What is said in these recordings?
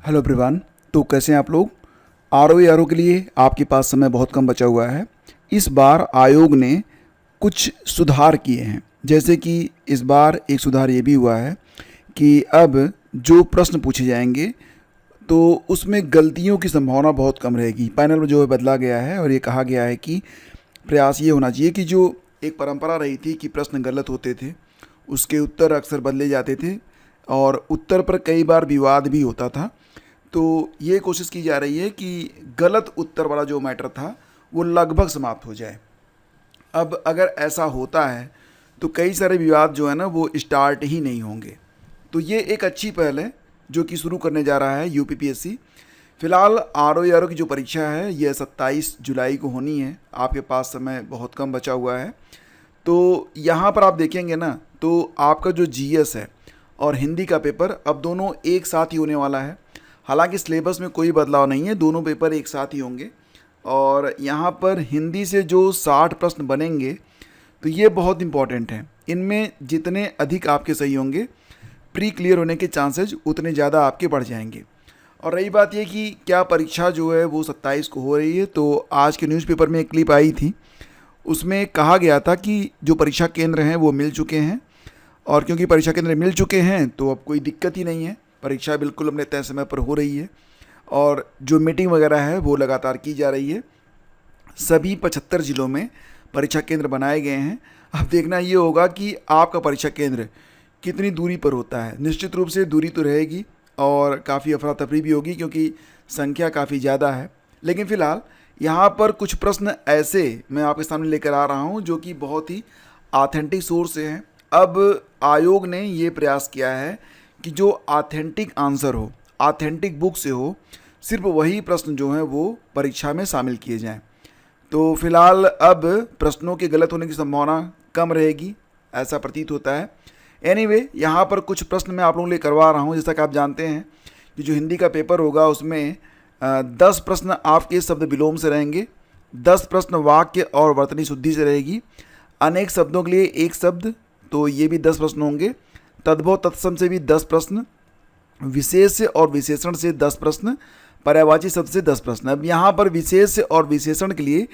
Hello everyone. तो कैसे हैं आप लोग। आर के लिए आपके पास समय बहुत कम बचा हुआ है। इस बार आयोग ने कुछ सुधार किए हैं। जैसे कि इस बार एक सुधार ये भी हुआ है कि अब जो प्रश्न पूछे जाएंगे तो उसमें गलतियों की संभावना बहुत कम रहेगी। पैनल में जो है बदला गया है और ये कहा गया है कि प्रयास ये होना चाहिए कि जो एक परंपरा रही थी कि प्रश्न गलत होते थे, उसके उत्तर अक्सर बदले जाते थे और उत्तर पर कई बार विवाद भी होता था। तो ये कोशिश की जा रही है कि गलत उत्तर वाला जो मैटर था वो लगभग समाप्त हो जाए। अब अगर ऐसा होता है तो कई सारे विवाद जो है ना वो स्टार्ट ही नहीं होंगे। तो ये एक अच्छी पहल है जो कि शुरू करने जा रहा है यूपीपीएससी। फ़िलहाल आर की जो परीक्षा है यह 27 जुलाई को होनी है। आपके पास समय बहुत कम बचा हुआ है। तो यहाँ पर आप देखेंगे ना तो आपका जो जीएस है और हिंदी का पेपर अब दोनों एक साथ ही होने वाला है। हालांकि सिलेबस में कोई बदलाव नहीं है, दोनों पेपर एक साथ ही होंगे। और यहाँ पर हिंदी से जो 60 प्रश्न बनेंगे तो ये बहुत इंपॉर्टेंट है। इनमें जितने अधिक आपके सही होंगे प्री क्लियर होने के चांसेस उतने ज़्यादा आपके बढ़ जाएंगे। और रही बात ये कि क्या परीक्षा जो है वो 27 को हो रही है, तो आज के न्यूज़पेपर में एक क्लिप आई थी, उसमें कहा गया था कि जो परीक्षा केंद्र हैं वो मिल चुके हैं। और क्योंकि परीक्षा केंद्र मिल चुके हैं तो अब कोई दिक्कत ही नहीं है, परीक्षा बिल्कुल अपने तय समय पर हो रही है और जो मीटिंग वगैरह है वो लगातार की जा रही है। सभी 75 ज़िलों में परीक्षा केंद्र बनाए गए हैं। अब देखना ये होगा कि आपका परीक्षा केंद्र कितनी दूरी पर होता है। निश्चित रूप से दूरी तो रहेगी और काफ़ी अफरा तफरी भी होगी क्योंकि संख्या काफ़ी ज़्यादा है। लेकिन फ़िलहाल यहाँ पर कुछ प्रश्न ऐसे मैं आपके सामने लेकर आ रहा हूँ जो कि बहुत ही ऑथेंटिक सोर्स से हैं। अब आयोग ने ये प्रयास किया है कि जो ऑथेंटिक आंसर हो, ऑथेंटिक बुक से हो, सिर्फ वही प्रश्न जो हैं वो परीक्षा में शामिल किए जाएं। तो फिलहाल अब प्रश्नों के गलत होने की संभावना कम रहेगी, ऐसा प्रतीत होता है। एनीवे, यहाँ पर कुछ प्रश्न मैं आप लोगों के लिए करवा रहा हूँ। जैसा कि आप जानते हैं कि जो हिंदी का पेपर होगा उसमें 10 प्रश्न आपके शब्द विलोम से रहेंगे, 10 प्रश्न वाक्य और वर्तनी शुद्धि से रहेगी, अनेक शब्दों के लिए एक शब्द, तो ये भी 10 प्रश्न होंगे, तद्भव तत्सम से भी 10 प्रश्न, विशेष और विशेषण से 10 प्रश्न, पर्यायवाची शब्द से 10 प्रश्न। अब यहाँ पर विशेष और विशेषण के लिए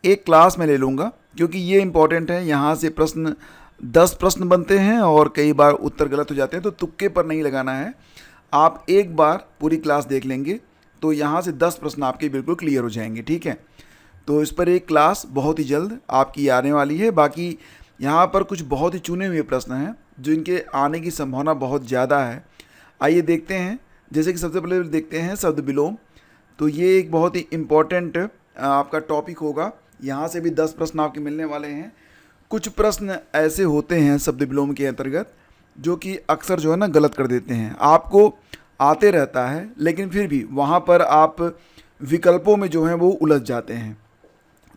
एक क्लास मैं ले लूँगा क्योंकि ये इंपॉर्टेंट है। यहाँ से प्रश्न 10 प्रश्न बनते हैं और कई बार उत्तर गलत हो जाते हैं, तो तुक्के पर नहीं लगाना है। आप एक बार पूरी क्लास देख लेंगे तो यहाँ से 10 प्रश्न आपके बिल्कुल क्लियर हो जाएंगे, ठीक है। तो इस पर एक क्लास बहुत ही जल्द आपकी आने वाली है। बाकी यहाँ पर कुछ बहुत ही चुने हुए प्रश्न हैं जिनके आने की संभावना बहुत ज़्यादा है। आइए देखते हैं। जैसे कि सबसे पहले देखते हैं शब्द विलोम। तो ये एक बहुत ही इम्पॉर्टेंट आपका टॉपिक होगा। यहाँ से भी 10 प्रश्न आपके मिलने वाले हैं। कुछ प्रश्न ऐसे होते हैं शब्द विलोम के अंतर्गत जो कि अक्सर जो है ना गलत कर देते हैं। आपको आते रहता है लेकिन फिर भी वहाँ पर आप विकल्पों में जो हैं वो उलझ जाते हैं।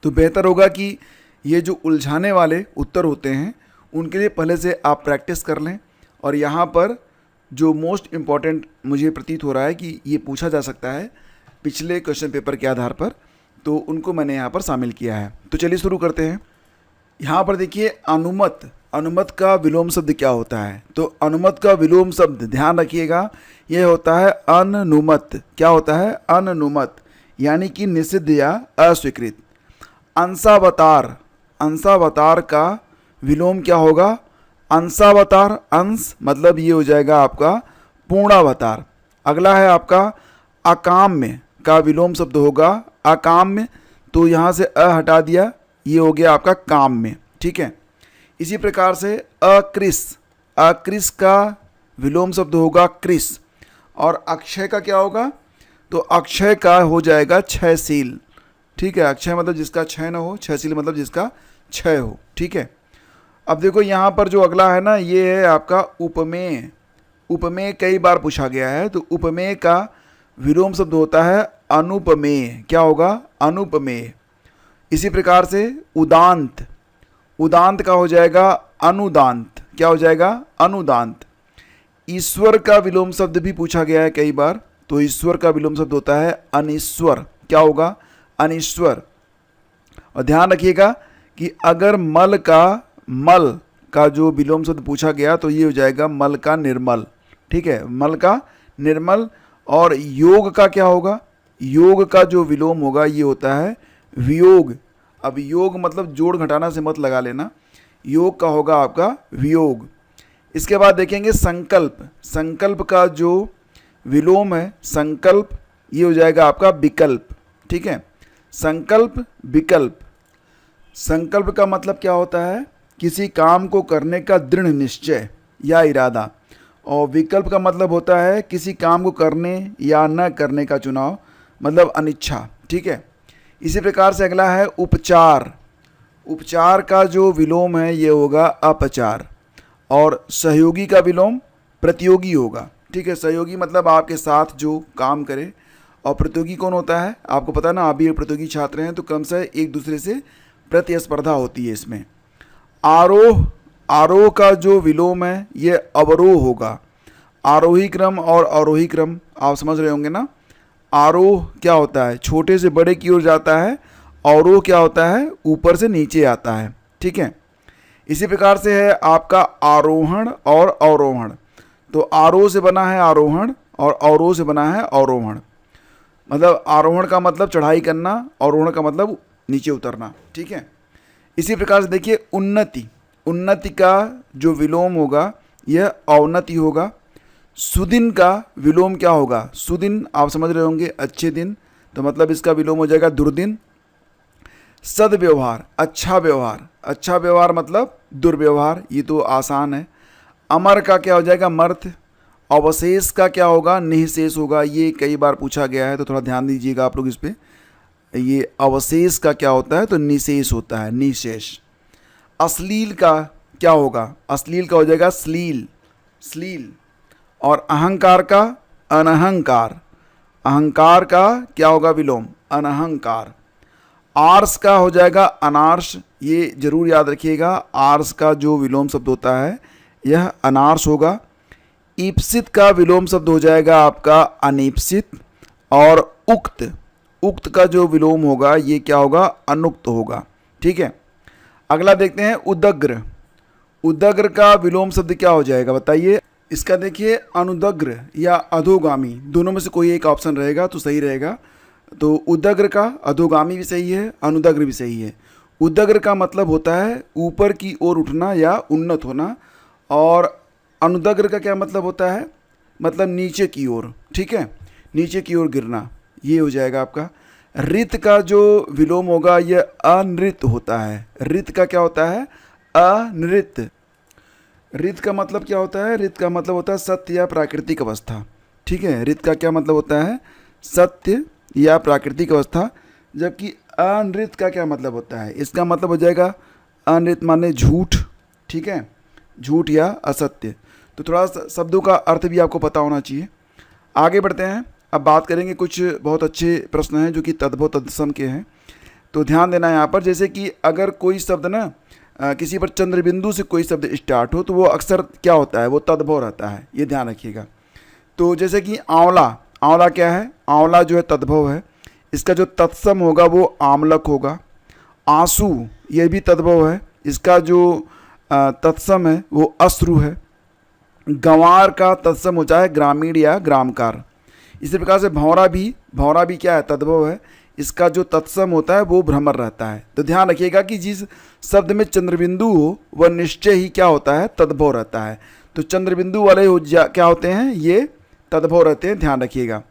तो बेहतर होगा कि ये जो उलझाने वाले उत्तर होते हैं उनके लिए पहले से आप प्रैक्टिस कर लें। और यहाँ पर जो मोस्ट इम्पॉर्टेंट मुझे प्रतीत हो रहा है कि ये पूछा जा सकता है पिछले क्वेश्चन पेपर के आधार पर, तो उनको मैंने यहाँ पर शामिल किया है। तो चलिए शुरू करते हैं। यहाँ पर देखिए अनुमत, अनुमत का विलोम शब्द क्या होता है। तो अनुमत का विलोम शब्द ध्यान रखिएगा, यह होता है अनुमत। क्या होता है? अनुमत, यानी कि निषिद्ध या अस्वीकृत। अंशावतार, अंशावतार का विलोम क्या होगा? अंशावतार, अंश मतलब ये हो जाएगा आपका पूर्णावतार। अगला है आपका अकाम्य का विलोम शब्द होगा अकाम्य। तो यहाँ से अ हटा दिया, ये हो गया आपका काम्य, ठीक है। इसी प्रकार से अकृस, अकृस का विलोम शब्द होगा कृस। और अक्षय का क्या होगा? तो अक्षय का हो जाएगा क्षयशील, ठीक है। अक्षय मतलब जिसका क्षय न हो, क्षयशील मतलब जिसका क्षय हो, ठीक है। अब देखो यहाँ पर जो अगला है ना ये है आपका उपमेय। उपमेय कई बार पूछा गया है। तो उपमेय का विलोम शब्द होता है अनुपमेय। क्या होगा? अनुपमेय। इसी प्रकार से उदांत, उदांत का हो जाएगा अनुदांत। क्या हो जाएगा? अनुदांत। ईश्वर का विलोम शब्द भी पूछा गया है कई बार। तो ईश्वर का विलोम शब्द होता है अनीश्वर। क्या होगा? अनीश्वर। और ध्यान रखिएगा कि अगर मल का जो विलोम शब्द पूछा गया तो ये हो जाएगा मल का निर्मल, ठीक है। मल का निर्मल। और योग का क्या होगा, योग का जो विलोम होगा ये होता है वियोग। अब योग मतलब जोड़ घटाना से मत लगा लेना, योग का होगा आपका वियोग। इसके बाद देखेंगे संकल्प, संकल्प का जो विलोम है संकल्प, ये हो जाएगा आपका विकल्प। ठीक है, संकल्प विकल्प। संकल्प का मतलब क्या होता है, किसी काम को करने का दृढ़ निश्चय या इरादा, और विकल्प का मतलब होता है किसी काम को करने या न करने का चुनाव, मतलब अनिच्छा। ठीक है, इसी प्रकार से अगला है उपचार। उपचार का जो विलोम है ये होगा अपचार, और सहयोगी का विलोम प्रतियोगी होगा। ठीक है, सहयोगी मतलब आपके साथ जो काम करे, और प्रतियोगी कौन होता है आपको पता है ना, आप भी प्रतियोगी छात्र हैं तो क्रमशः एक दूसरे से प्रतिस्पर्धा होती है इसमें। आरोह, आरोह का जो विलोम है ये अवरोह होगा। आरोही क्रम और अवरोही क्रम आप समझ रहे होंगे ना। आरोह क्या होता है, छोटे से बड़े की ओर जाता है, अवरोह क्या होता है, ऊपर से नीचे आता है। ठीक है, इसी प्रकार से है आपका आरोहण और अवरोहण। तो आरोह से बना है आरोहण और अवरोह से बना है अवरोहण। मतलब आरोहण का मतलब चढ़ाई करना, अवरोहण का मतलब नीचे उतरना। ठीक है, इसी प्रकार से देखिए उन्नति, उन्नति का जो विलोम होगा यह अवनति होगा। सुदिन का विलोम क्या होगा, सुदिन आप समझ रहे होंगे अच्छे दिन, तो मतलब इसका विलोम हो जाएगा दुर्दिन। सद्व्यवहार अच्छा व्यवहार, अच्छा व्यवहार मतलब दुर्व्यवहार, ये तो आसान है। अमर का क्या हो जाएगा मर्थ। अवशेष का क्या होगा निःशेष होगा, ये कई बार पूछा गया है तो थोड़ा ध्यान दीजिएगा आप लोग इस पर। ये अवशेष का क्या होता है तो निशेष होता है, निशेष। अश्लील का क्या होगा, अश्लील का हो जाएगा श्लील, श्लील। और अहंकार का अनहंकार, अहंकार का क्या होगा विलोम अनहंकार। आर्स का हो जाएगा अनार्स, ये जरूर याद रखिएगा, आर्स का जो विलोम शब्द होता है यह अनार्स होगा। ईप्सित का विलोम शब्द हो जाएगा आपका अनीप्सित। और उक्त, उक्त का जो विलोम होगा ये क्या होगा अनुक्त होगा। ठीक है, अगला देखते हैं उदग्र। उदग्र का विलोम शब्द क्या हो जाएगा बताइए। इसका देखिए अनुदग्र या अधोगामी, दोनों में से कोई एक ऑप्शन रहेगा तो सही रहेगा। तो उदग्र का अधोगामी भी सही है, अनुदग्र भी सही है। उदग्र का मतलब होता है ऊपर की ओर उठना या उन्नत होना, और अनुदग्र का क्या मतलब होता है, मतलब नीचे की ओर। ठीक है, नीचे की ओर गिरना, ये हो जाएगा आपका। रित का जो विलोम होगा यह अनृत होता है। रित का क्या होता है अनृत। रित का मतलब क्या होता है, रित का मतलब होता है सत्य या प्राकृतिक अवस्था। ठीक है, रित का क्या मतलब होता है सत्य या प्राकृतिक अवस्था। जबकि अनृत का क्या मतलब होता है, इसका मतलब हो जाएगा अनृत माने झूठ। ठीक है, झूठ या असत्य। तो थोड़ा सा शब्दों का अर्थ भी आपको पता होना चाहिए। आगे बढ़ते हैं, अब बात करेंगे कुछ बहुत अच्छे प्रश्न हैं जो कि तद्भव तत्सम के हैं, तो ध्यान देना यहाँ पर। जैसे कि अगर कोई शब्द ना किसी पर चंद्र बिंदु से कोई शब्द स्टार्ट हो तो वो अक्सर क्या होता है वो तद्भव रहता है, ये ध्यान रखिएगा। तो जैसे कि आंवला, आंवला क्या है, आंवला जो है तद्भव है, इसका जो तत्सम होगा वो आमलक होगा। आंसू ये भी तद्भव है, इसका जो तत्सम है वो अश्रु है। गंवार का तत्सम होता है ग्रामीण या ग्रामकार। इसी प्रकार से भौरा भी क्या है तद्भव है, इसका जो तत्सम होता है वो भ्रमर रहता है। तो ध्यान रखिएगा कि जिस शब्द में चंद्रबिंदु हो वह निश्चय ही क्या होता है तद्भव रहता है। तो चंद्रबिंदु वाले क्या होते हैं ये तद्भव रहते हैं, ध्यान रखिएगा।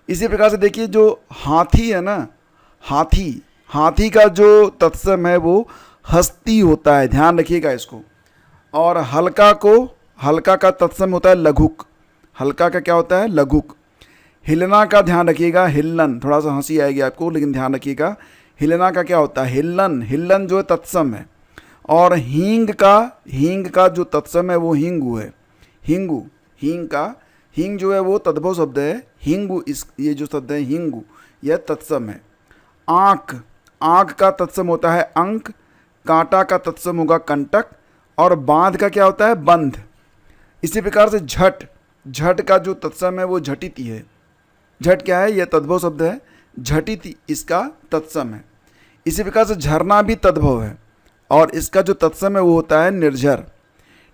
इसी प्रकार से देखिए जो हाथी है ना, हाथी, हाथी का जो तत्सम है वो हस्ती होता है, ध्यान रखिएगा इसको। और हल्का का तत्सम होता है लघुक, हल्का का क्या होता है लघुक। हिलना का ध्यान रखिएगा, हिल्लन, थोड़ा सा हंसी आएगी आपको लेकिन ध्यान रखिएगा, हिलना का क्या होता है हिल्लन, हिल्लन जो है तत्सम है। और हींग का जो तत्सम है वो हिंगू है, हिंगू, हींग जो है वो तद्भव शब्द है, हिंगू ये जो शब्द है हिंगू यह तत्सम है। आँख का तत्सम होता है अंक, कांटा का तत्सम होगा कंटक, और बांध का क्या होता है बंध। इसी प्रकार से झट का जो तत्सम है वो झटिति है। झट क्या है यह तद्भव शब्द है, झटिति इसका तत्सम है। इसी प्रकार से झरना भी तद्भव है और इसका जो तत्सम है वो होता है निर्झर।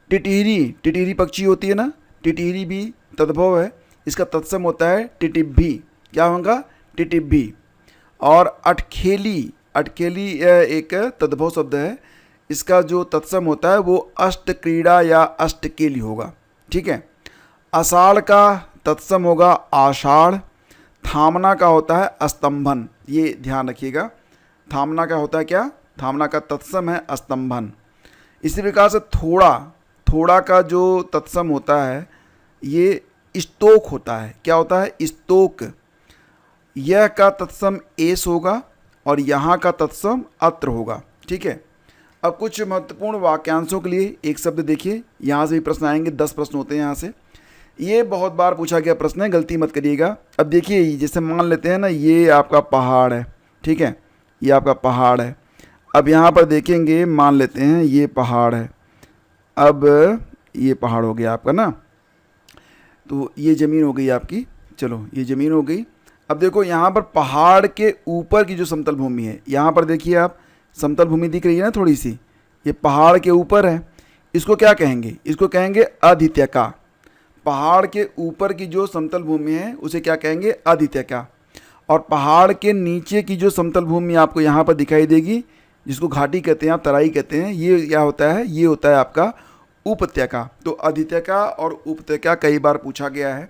टिटहरी पक्षी होती है ना, टिटहरी भी तद्भव है, इसका तत्सम होता है टिटिब्भी। क्या होगा? टिटिब्भी। और अटखेली, अटखेली एक तद्भव शब्द है, इसका जो तत्सम होता है वो अष्ट क्रीड़ा या अष्टकेली होगा। ठीक है। आषाढ़ का तत्सम होगा आषाढ़। थामना का होता है स्तंभन, ये ध्यान रखिएगा। थामना का होता है क्या? थामना का तत्सम है स्तंभन। इसी प्रकार से थोड़ा, थोड़ा का जो तत्सम होता है ये स्तोक होता है। क्या होता है? स्तोक। यह का तत्सम एस होगा और यहाँ का तत्सम अत्र होगा। ठीक है। अब कुछ महत्वपूर्ण वाक्यांशों के लिए एक शब्द देखिए, यहाँ से भी प्रश्न आएंगे, 10 प्रश्न होते हैं यहाँ से। ये बहुत बार पूछा गया प्रश्न है, गलती मत करिएगा। अब देखिए, जैसे मान लेते हैं ना, ये आपका पहाड़ है। ठीक है, ये आपका पहाड़ है। अब यहाँ पर देखेंगे, मान लेते हैं ये पहाड़ है। अब ये पहाड़ हो गया आपका ना, तो ये ज़मीन हो गई आपकी। चलो, ये ज़मीन हो गई। अब देखो यहाँ पर पहाड़ के ऊपर की जो समतल भूमि है, यहाँ पर देखिए आप, समतल भूमि दिख रही है ना थोड़ी सी, ये पहाड़ के ऊपर है। इसको क्या कहेंगे? इसको कहेंगे अधीत्यका। पहाड़ के ऊपर की जो समतल भूमि है उसे क्या कहेंगे? अधीत्यका। और पहाड़ के नीचे की जो समतल भूमि आपको यहाँ पर दिखाई देगी, जिसको घाटी कहते हैं, आप तराई कहते हैं, ये क्या होता है? ये होता है आपका उपत्यका। तो अधीत्यका और उपत्यका कई बार पूछा गया है।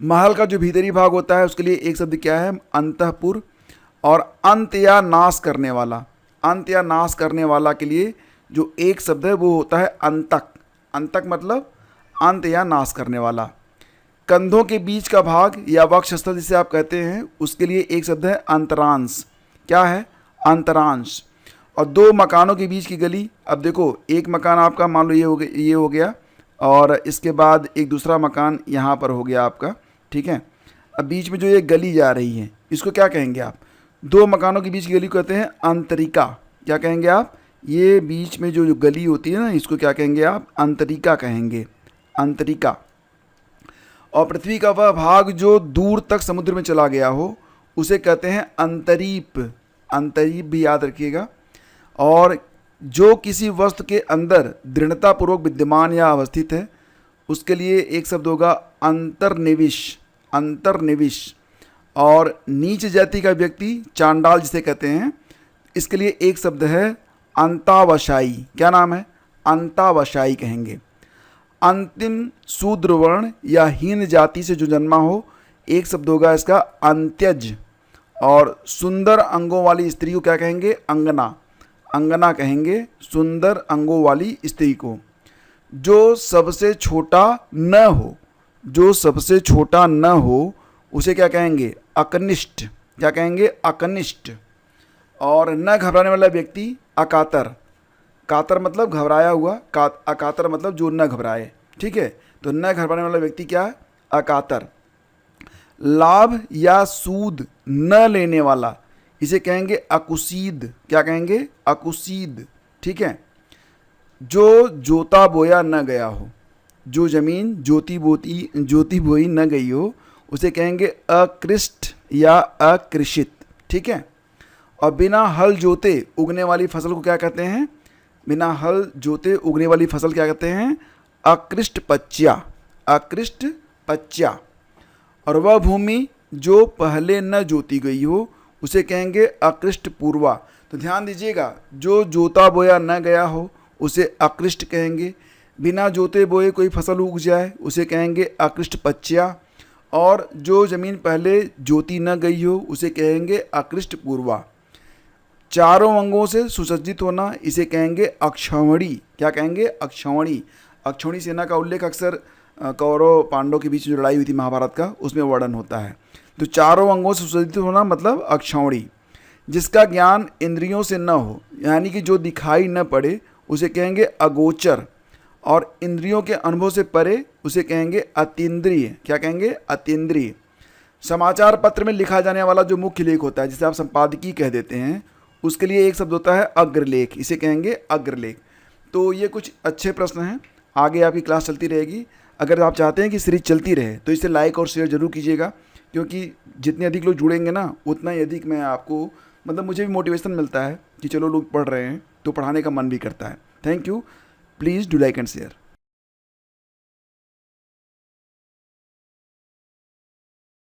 महल का जो भीतरी भाग होता है उसके लिए एक शब्द क्या है? अंतःपुर। और अंत या नाश करने वाला, अंत या नाश करने वाला के लिए जो एक शब्द है वो होता है अंतक। अंतक मतलब अंत या नाश करने वाला। कंधों के बीच का भाग या वक्षस्थल जिसे आप कहते हैं, उसके लिए एक शब्द है अंतरांश। क्या है? अंतरांश। और दो मकानों के बीच की गली, अब देखो एक मकान आपका मान लो ये हो गया और इसके बाद एक दूसरा मकान यहाँ पर हो गया आपका। ठीक है। अब बीच में जो ये गली जा रही है इसको क्या कहेंगे आप? दो मकानों के बीच की गली को कहते हैं अंतरिका। क्या कहेंगे आप? ये बीच में जो गली होती है ना, इसको क्या कहेंगे आप? अंतरिका कहेंगे, अंतरिका। और पृथ्वी का वह भाग जो दूर तक समुद्र में चला गया हो उसे कहते हैं अंतरीप। अंतरीप भी याद रखिएगा। और जो किसी वस्तु के अंदर दृढ़तापूर्वक विद्यमान या अवस्थित है उसके लिए एक शब्द होगा अंतर्निविश। अंतर्निविश। और नीच जाति का व्यक्ति, चांडाल जिसे कहते हैं, इसके लिए एक शब्द है अंतावशायी। क्या नाम है? अंतावशायी कहेंगे। अंतिम शूद्र वर्ण या हीन जाति से जो जन्मा हो, एक शब्द होगा इसका अंत्यज। और सुंदर अंगों वाली स्त्री को क्या कहेंगे? अंगना। अंगना कहेंगे सुंदर अंगों वाली स्त्री को। जो सबसे छोटा न हो, जो सबसे छोटा न हो उसे क्या कहेंगे? अकनिष्ठ। क्या कहेंगे? अकनिष्ठ। और न घबराने वाला व्यक्ति अकातर। कातर मतलब घबराया हुआ, अकातर मतलब जो न घबराए। ठीक है। तो न घबराने वाला व्यक्ति क्या है? अकातर। लाभ या सूद न लेने वाला, इसे कहेंगे अकुशीद। क्या कहेंगे? अकुशीद। ठीक है। जो जोता बोया न गया हो, जो जमीन जोती बोई न गई हो उसे कहेंगे अकृष्ट या अकृषित। ठीक है। और बिना हल जोते उगने वाली फसल को क्या कहते हैं? बिना हल जोते उगने वाली फसल क्या कहते हैं? अकृष्ट पच्या। अकृष्ट पच्या। और वह भूमि जो पहले न जोती गई हो उसे कहेंगे अकृष्ट पूर्वा। तो ध्यान दीजिएगा, जो जोता बोया न गया हो उसे अकृष्ट कहेंगे। बिना जोते बोए कोई फसल उग जाए उसे कहेंगे अकृष्ट पच्या। और जो ज़मीन पहले जोती न गई हो उसे कहेंगे अकृष्ट पूर्वा। चारों अंगों से सुसज्जित होना, इसे कहेंगे अक्षौहिणी। क्या कहेंगे? अक्षौहिणी। अक्षौहिणी सेना का उल्लेख अक्सर कौरव पांडव के बीच जो लड़ाई हुई थी महाभारत का, उसमें वर्णन होता है। तो चारों अंगों से सुसज्जित होना मतलब अक्षौहिणी। जिसका ज्ञान इंद्रियों से न हो, यानी कि जो दिखाई न पड़े, उसे कहेंगे अगोचर। और इंद्रियों के अनुभव से परे उसे कहेंगे अतीन्द्रिय। क्या कहेंगे? अतीन्द्रिय। समाचार पत्र में लिखा जाने वाला जो मुख्य लेख होता है, जिसे आप संपादकीय कह देते हैं, उसके लिए एक शब्द होता है अग्रलेख। इसे कहेंगे अग्रलेख। तो ये कुछ अच्छे प्रश्न हैं, आगे आपकी क्लास चलती रहेगी। अगर आप चाहते हैं कि सीरीज चलती रहे तो इसे लाइक और शेयर जरूर कीजिएगा, क्योंकि जितने अधिक लोग जुड़ेंगे ना उतना ही अधिक मैं आपको, मतलब मुझे भी मोटिवेशन मिलता है कि चलो लोग पढ़ रहे हैं तो पढ़ाने का मन भी करता है। Thank you. Please do like and share.